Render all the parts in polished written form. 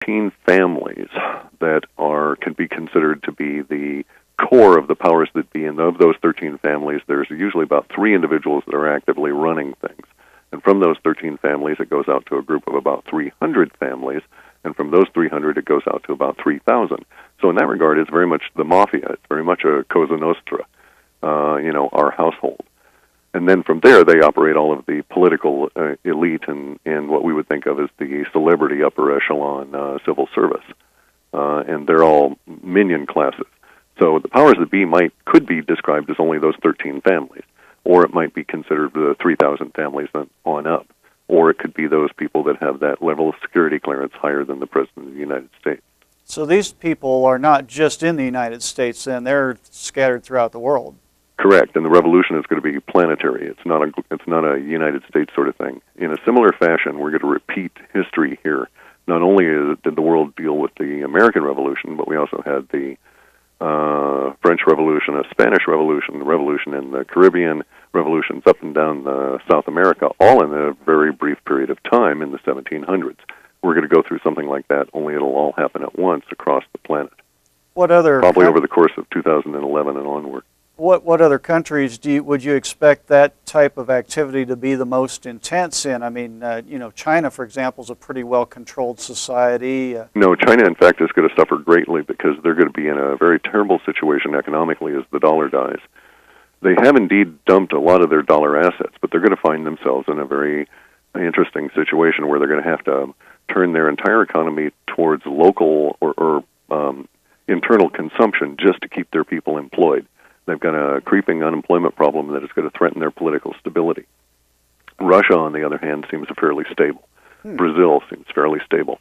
13 families that can be considered to be the core of the powers that be, and of those 13 families, there's usually about 3 individuals that are actively running things. And from those 13 families, it goes out to a group of about 300 families, and from those 300, it goes out to about 3,000. So in that regard, it's very much the mafia. It's very much a Cosa Nostra, our household. And then from there, they operate all of the political elite and what we would think of as the celebrity upper echelon civil service. And they're all minion classes. So the powers that be could be described as only those 13 families, or it might be considered the 3,000 families on up, or it could be those people that have that level of security clearance higher than the President of the United States. So these people are not just in the United States, then they're scattered throughout the world. Correct, and the revolution is going to be planetary. It's not a United States sort of thing. In a similar fashion, we're going to repeat history here. Not only did the world deal with the American Revolution, but we also had the French Revolution, a Spanish Revolution, the revolution in the Caribbean, revolutions up and down South America, all in a very brief period of time in the 1700s. We're going to go through something like that, only it'll all happen at once across the planet. Probably over the course of 2011 and onward. What other countries would you expect that type of activity to be the most intense in? I mean, China, for example, is a pretty well-controlled society. No, China, in fact, is going to suffer greatly because they're going to be in a very terrible situation economically as the dollar dies. They have indeed dumped a lot of their dollar assets, but they're going to find themselves in a very interesting situation where they're going to have to turn their entire economy towards local or internal consumption just to keep their people employed. They've got a creeping unemployment problem that is going to threaten their political stability. Russia, on the other hand, seems fairly stable. Brazil seems fairly stable.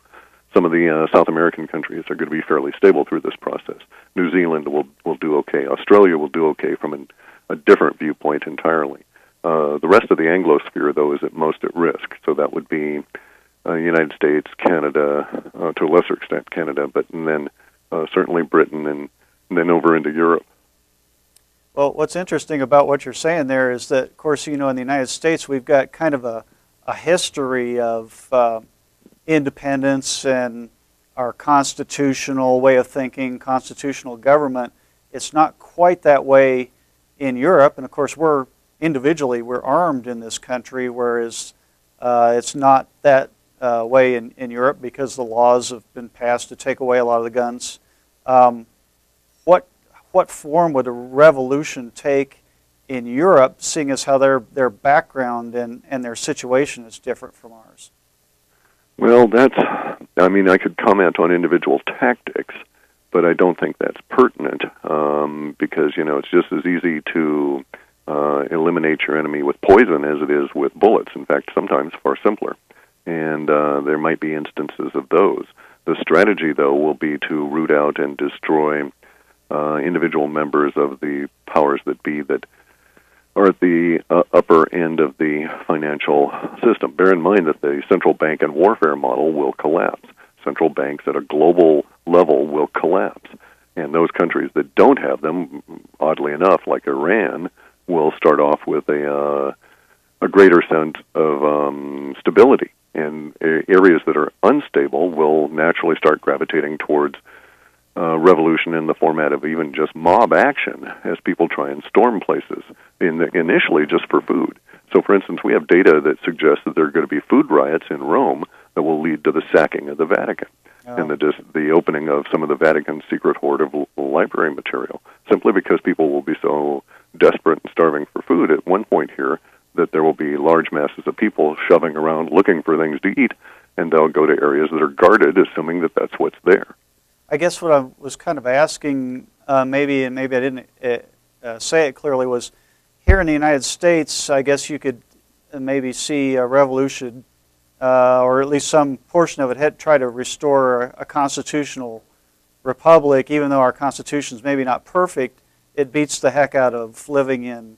Some of the South American countries are going to be fairly stable through this process. New Zealand will do okay. Australia will do okay from a different viewpoint entirely. The rest of the Anglosphere, though, is at most at risk. So that would be United States, Canada, to a lesser extent Canada, but then certainly Britain, and then over into Europe. Well, what's interesting about what you're saying there is that, of course, in the United States, we've got kind of a history of independence and our constitutional way of thinking, constitutional government. It's not quite that way in Europe, and of course, we're armed in this country, whereas it's not that way in Europe because the laws have been passed to take away a lot of the guns. What form would a revolution take in Europe, seeing as how their background and their situation is different from ours? Well, I could comment on individual tactics, but I don't think that's pertinent because, it's just as easy to eliminate your enemy with poison as it is with bullets. In fact, sometimes far simpler. And there might be instances of those. The strategy, though, will be to root out and destroy individual members of the powers that be that are at the upper end of the financial system. Bear in mind that the central bank and warfare model will collapse. Central banks at a global level will collapse. And those countries that don't have them, oddly enough, like Iran, will start off with a greater sense of stability. And areas that are unstable will naturally start gravitating towards revolution in the format of even just mob action as people try and storm places, initially just for food. So, for instance, we have data that suggests that there are going to be food riots in Rome that will lead to the sacking of the Vatican and the opening of some of the Vatican's secret hoard of library material, simply because people will be so desperate and starving for food at one point here that there will be large masses of people shoving around looking for things to eat, and they'll go to areas that are guarded, assuming that that's what's there. I guess what I was kind of asking, maybe I didn't say it clearly, was here in the United States, I guess you could maybe see a revolution, or at least some portion of it, try to restore a constitutional republic. Even though our constitution is maybe not perfect, it beats the heck out of living in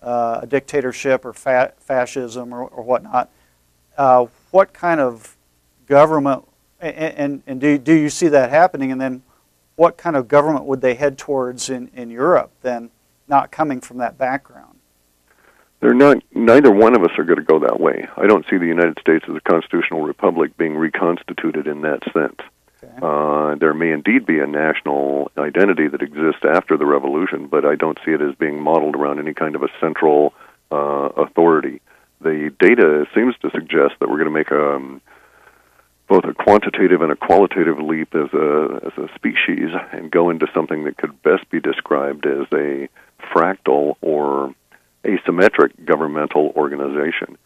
a dictatorship or fascism or whatnot. What kind of government, and do you see that happening? And then what kind of government would they head towards in Europe then, not coming from that background? Neither one of us are going to go that way. I don't see the United States as a constitutional republic being reconstituted in that sense. There may indeed be a national identity that exists after the revolution, but I don't see it as being modeled around any kind of a central authority. The data seems to suggest that we're going to make both a quantitative and a qualitative leap as a species and go into something that could best be described as a fractal or asymmetric governmental organization.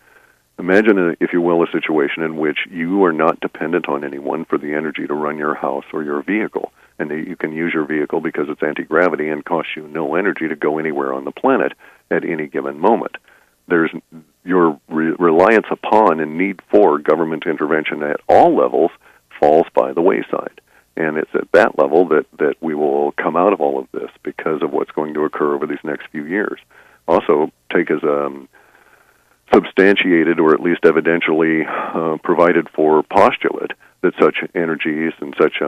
Imagine, if you will, a situation in which you are not dependent on anyone for the energy to run your house or your vehicle, and that you can use your vehicle because it's anti-gravity and costs you no energy to go anywhere on the planet at any given moment. There's your reliance upon and need for government intervention at all levels falls by the wayside. And it's at that level that we will come out of all of this because of what's going to occur over these next few years. Also, take as substantiated or at least evidentially provided for postulate that such energies and such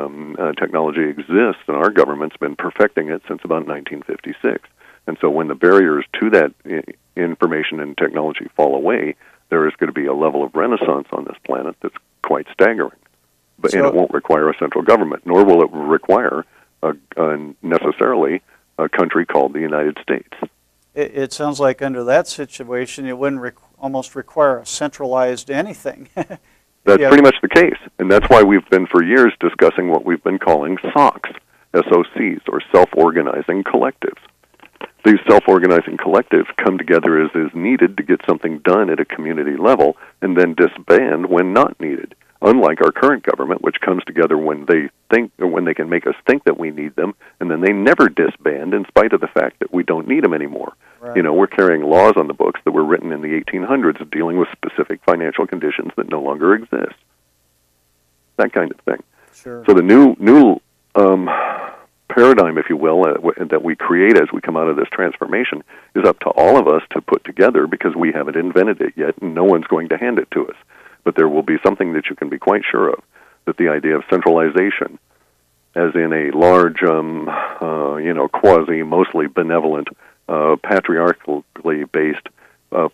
technology exists, and our government's been perfecting it since about 1956. And so when the barriers to that information and technology fall away, there is going to be a level of renaissance on this planet that's quite staggering. And it won't require a central government, nor will it require necessarily a country called the United States. It sounds like under that situation, it wouldn't almost require a centralized anything. That's pretty much the case. And that's why we've been for years discussing what we've been calling SOCs, SOCs, or self-organizing collectives. These self-organizing collectives come together as is needed to get something done at a community level and then disband when not needed. Unlike our current government, which comes together when they think, or when they can make us think that we need them, and then they never disband in spite of the fact that we don't need them anymore. Right. You know, we're carrying laws on the books that were written in the 1800s dealing with specific financial conditions that no longer exist. That kind of thing. Sure. So the new paradigm, if you will, that we create as we come out of this transformation is up to all of us to put together because we haven't invented it yet, and no one's going to hand it to us. But there will be something that you can be quite sure of, that the idea of centralization, as in a large, quasi, mostly benevolent, patriarchally based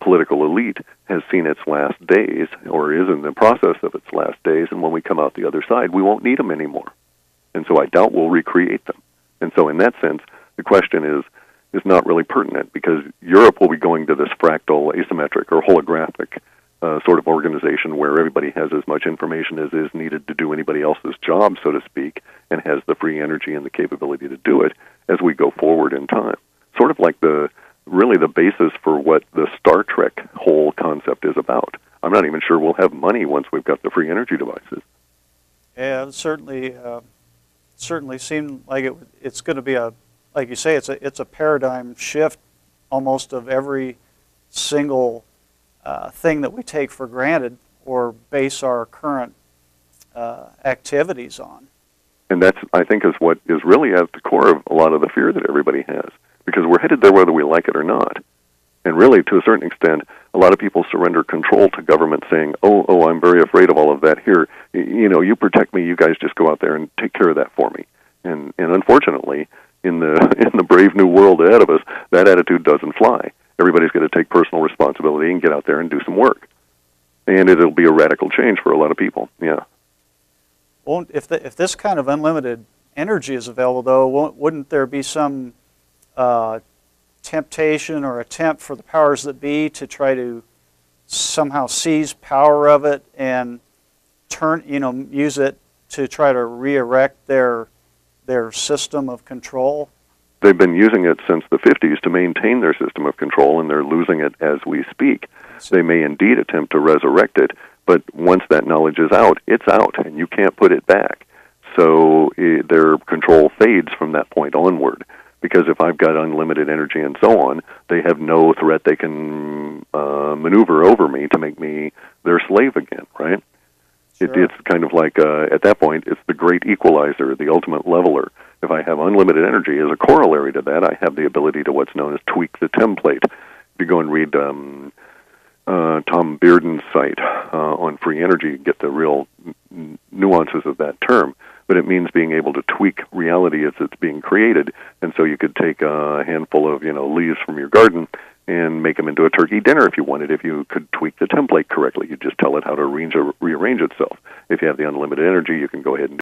political elite has seen its last days, or is in the process of its last days, and when we come out the other side, we won't need them anymore. And so I doubt we'll recreate them. And so in that sense, the question is not really pertinent, because Europe will be going to this fractal, asymmetric, or holographic sort of organization where everybody has as much information as is needed to do anybody else's job, so to speak, and has the free energy and the capability to do it as we go forward in time. Sort of like really the basis for what the Star Trek whole concept is about. I'm not even sure we'll have money once we've got the free energy devices. Yeah, it certainly seemed like it's going to be like you say, it's a paradigm shift almost of every single thing that we take for granted or base our current activities on. And that's, I think, is what is really at the core of a lot of the fear that everybody has, because we're headed there whether we like it or not. And really, to a certain extent, a lot of people surrender control to government saying, oh, I'm very afraid of all of that. Here, you protect me, you guys just go out there and take care of that for me. And unfortunately, in the brave new world ahead of us, that attitude doesn't fly. Everybody's got to take personal responsibility and get out there and do some work. And it'll be a radical change for a lot of people, yeah. Well, if this kind of unlimited energy is available, though, wouldn't there be some temptation or attempt for the powers that be to try to somehow seize power of it and use it to try to re-erect their system of control? They've been using it since the 50s to maintain their system of control, and they're losing it as we speak. They may indeed attempt to resurrect it, but once that knowledge is out, it's out, and you can't put it back. So their control fades from that point onward, because if I've got unlimited energy and so on, they have no threat they can maneuver over me to make me their slave again, right? Sure. It's kind of like, at that point, it's the great equalizer, the ultimate leveler. If I have unlimited energy, as a corollary to that, I have the ability to what's known as tweak the template. If you go and read Tom Bearden's site on free energy, you get the real nuances of that term. But it means being able to tweak reality as it's being created. And so you could take a handful of leaves from your garden and make them into a turkey dinner if you wanted. If you could tweak the template correctly, you just tell it how to rearrange itself. If you have the unlimited energy, you can go ahead and